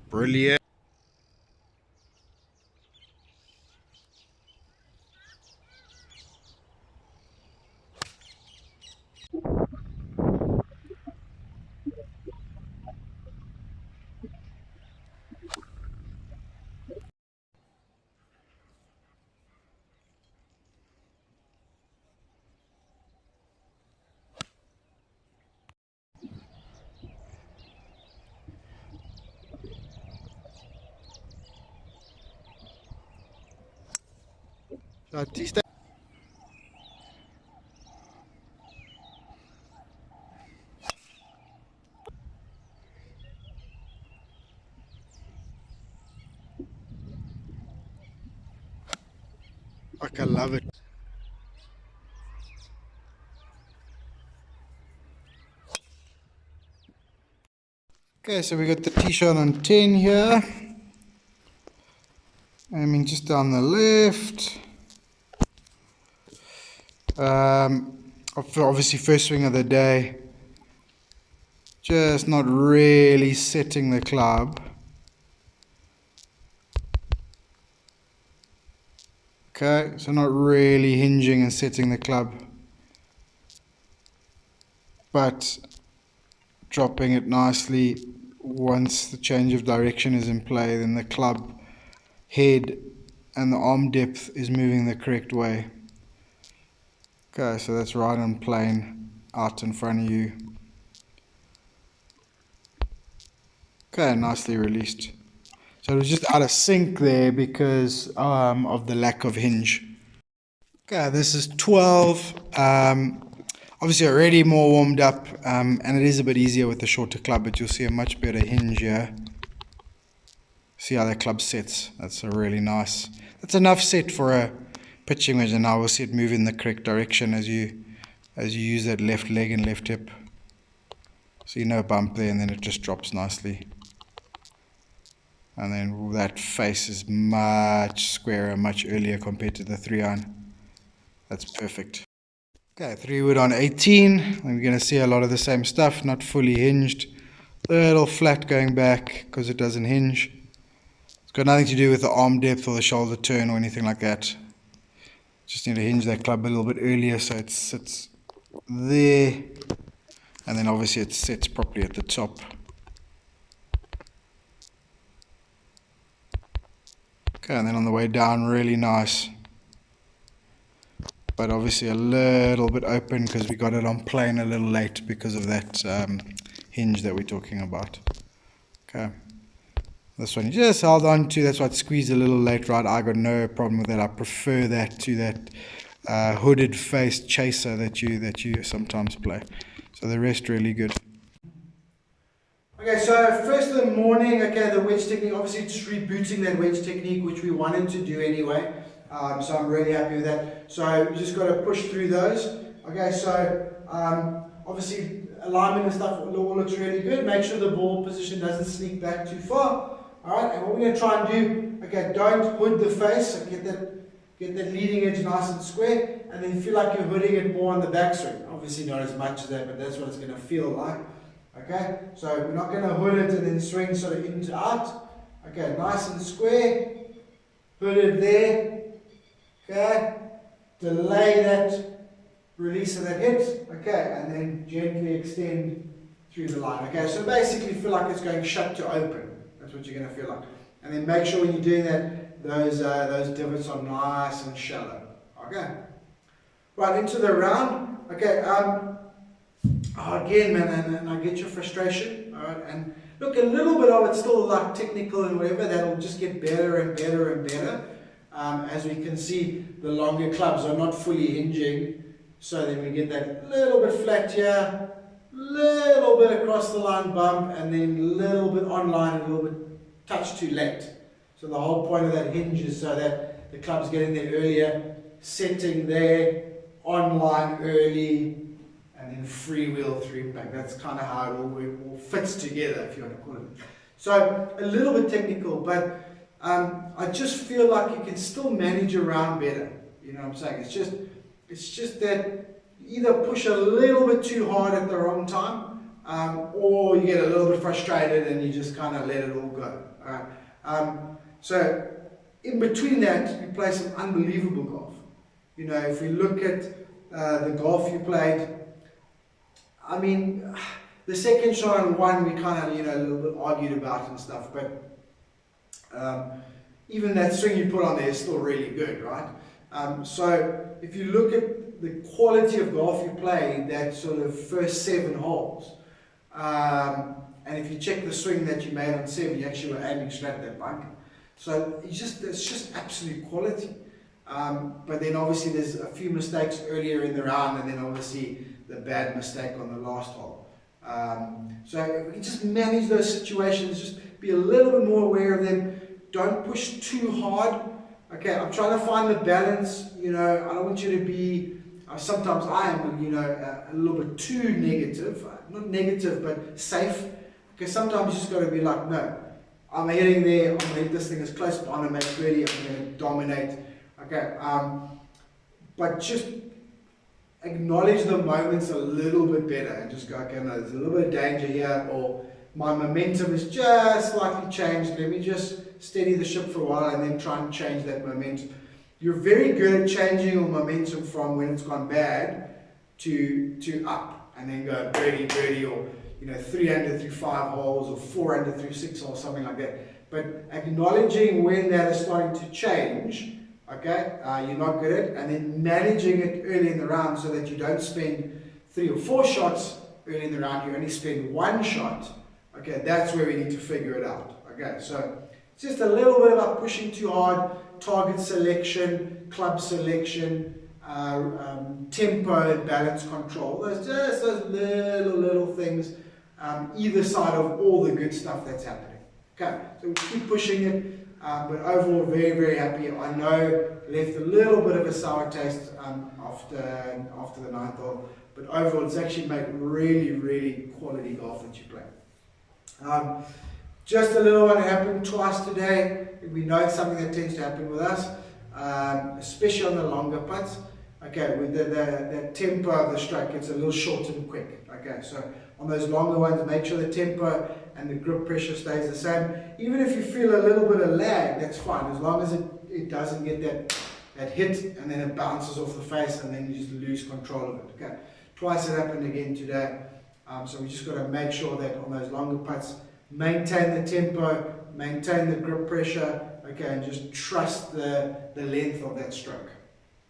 Brilliant. I love it. Okay, so we got the tee shot on 10 here. Aiming just down the left. Obviously first swing of the day. Just not really setting the club. Okay, so not really hinging and setting the club, but dropping it nicely. Once the change of direction is in play, then the club head and the arm depth is moving the correct way. Okay, so that's right on plane out in front of you. Okay, nicely released. So it was just out of sync there because of the lack of hinge. Okay, this is 12. Obviously already more warmed up, and it is a bit easier with the shorter club, but you'll see a much better hinge here. See how that club sets. That's a really nice. That's enough set for a pitching wedge, and now we'll see it move in the correct direction as you use that left leg and left hip. See, no bump there, and then it just drops nicely. And then that face is much squarer, much earlier compared to the 3-iron. That's perfect. Okay, 3-wood on 18. We're going to see a lot of the same stuff, not fully hinged. Little flat going back because it doesn't hinge. It's got nothing to do with the arm depth or the shoulder turn or anything like that. Just need to hinge that club a little bit earlier so it sits there. And then obviously it sets properly at the top. Okay, and then on the way down, really nice. But obviously a little bit open because we got it on plane a little late because of that hinge that we're talking about. Okay. This one you just held on to, that's why it squeezed a little late, right? I got no problem with that. I prefer that to that hooded face chaser that you sometimes play. So the rest really good. Okay, so first of the morning, okay, the wedge technique, obviously just rebooting that wedge technique, which we wanted to do anyway. So I'm really happy with that. So we just got to push through those. Okay, so obviously alignment and stuff all looks really good. Make sure the ball position doesn't sneak back too far. Alright, and what we're going to try and do, okay, don't hood the face. So get that leading edge nice and square, and then feel like you're hooding it more on the backswing. Obviously not as much as that, but that's what it's going to feel like. Okay, so we're not going to hood it and then swing sort of into out. Okay, nice and square. Hood it there. Okay, delay that release of that hit. Okay, and then gently extend through the line. Okay, so basically feel like it's going shut to open. That's what you're going to feel like. And then make sure when you're doing that, those divots are nice and shallow. Okay, right into the round. Okay, again, man, and I get your frustration. All right, and look, a little bit of it's still like technical and whatever. That'll just get better and better and better. As we can see, the longer clubs are not fully hinging, so then we get that little bit flat here, little bit across the line bump, and then a little bit on line, a little bit touch too late. So the whole point of that hinge is so that the club's getting there earlier, setting there, on line early, and then freewheel through impact. That's kind of how it all fits together, if you want to call it. So a little bit technical, but I just feel like you can still manage around better. You know what I'm saying? It's just that you either push a little bit too hard at the wrong time, or you get a little bit frustrated and you just kind of let it all go. Alright? So in between that, you play some unbelievable golf. You know, if we look at the golf you played, I mean, the second shot on one we kind of, you know, a little bit argued about and stuff, but even that swing you put on there is still really good, right? So if you look at the quality of golf you played, that sort of first 7 holes, and if you check the swing that you made on 7, you actually were aiming straight at that bunker. So it's just absolute quality. But then obviously there's a few mistakes earlier in the round, and then obviously the bad mistake on the last hole. So if we can just manage those situations, just be a little bit more aware of them. Don't push too hard. Okay, I'm trying to find the balance. You know, I don't want you to be, sometimes I am, you know, a little bit too negative. Not negative, but safe. Okay, sometimes you just got to be like, no, I'm heading there, I'm going to hit this thing as close behind to make birdie, I'm going to dominate. Okay, but just acknowledge the moments a little bit better and just go, okay, no, there's a little bit of danger here, or my momentum is just slightly changed, let me just steady the ship for a while and then try and change that momentum. You're very good at changing your momentum from when it's gone bad to up, and then go birdie, or you know, 3 under through 5 holes, or 4 under through 6 holes, something like that. But acknowledging when that is starting to change, okay, you're not good at it, and then managing it early in the round so that you don't spend 3 or 4 shots early in the round, you only spend 1 shot. Okay, that's where we need to figure it out. Okay, so it's just a little bit about pushing too hard, target selection, club selection, tempo and balance control. Those little things, either side of all the good stuff that's happening. Okay, so we keep pushing it, but overall very, very happy. I know left a little bit of a sour taste after the 9th hole, but overall it's actually made really, really quality golf that you play. Just a little one happened twice today. We know it's something that tends to happen with us, especially on the longer putts. Okay, with the tempo of the stroke, it's a little short and quick. Okay, so on those longer ones, make sure the tempo and the grip pressure stays the same. Even if you feel a little bit of lag, that's fine, as long as it doesn't get that hit and then it bounces off the face and then you just lose control of it. Okay, twice it happened again today. So we just got to make sure that on those longer putts, maintain the tempo, maintain the grip pressure, okay, and just trust the length of that stroke.